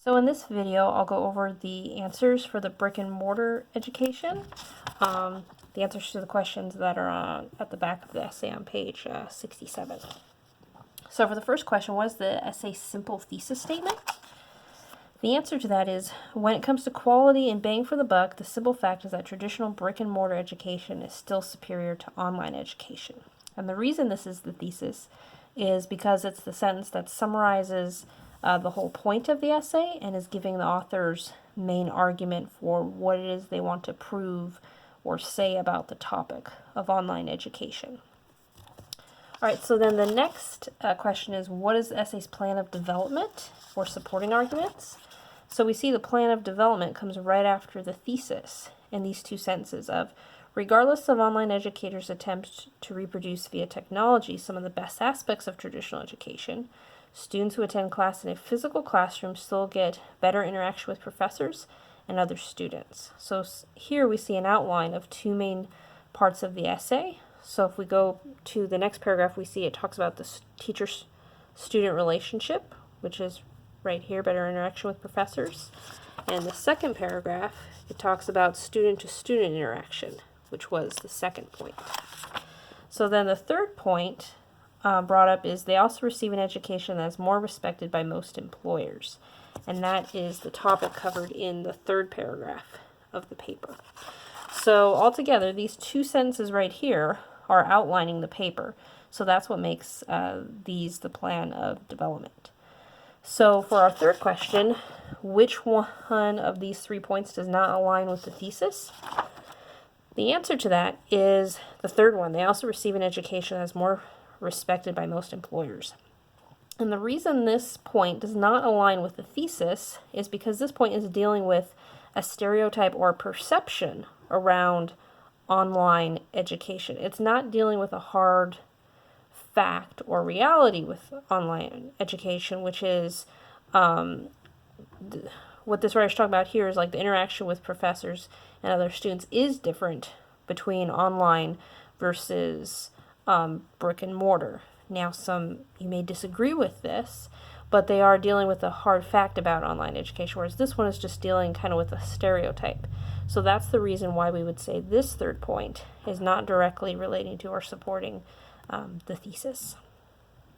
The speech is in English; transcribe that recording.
So in this video, I'll go over the answers for the brick and mortar education. The answers to the questions that are at the back of the essay on page 67. So for the first question, what is the essay's simple thesis statement? The answer to that is, when it comes to quality and bang for the buck, the simple fact is that traditional brick and mortar education is still superior to online education. And the reason this is the thesis is because it's the sentence that summarizes the whole point of the essay and is giving the author's main argument for what it is they want to prove or say about the topic of online education. All right, so then the next question is, what is the essay's plan of development or supporting arguments? So we see the plan of development comes right after the thesis in these two sentences of, regardless of online educators' attempts to reproduce via technology some of the best aspects of traditional education, students who attend class in a physical classroom still get better interaction with professors and other students. So here we see an outline of two main parts of the essay. So if we go to the next paragraph, we see it talks about the teacher-student relationship, which is right here, better interaction with professors. And the second paragraph, it talks about student-to-student interaction, which was the second point. So then the third point brought up is they also receive an education that is more respected by most employers. And that is the topic covered in the third paragraph of the paper. So altogether, these two sentences right here are outlining the paper. So that's what makes these the plan of development. So for our third question, which one of these 3 points does not align with the thesis? The answer to that is the third one. They also receive an education that is more respected by most employers. And the reason this point does not align with the thesis is because this point is dealing with a stereotype or perception around online education. It's not dealing with a hard fact or reality with online education, which is what this writer's talking about here is like the interaction with professors and other students is different between online versus brick and mortar. Now, you may disagree with this, but they are dealing with a hard fact about online education, whereas this one is just dealing kind of with a stereotype. So that's the reason why we would say this third point is not directly relating to or supporting the thesis.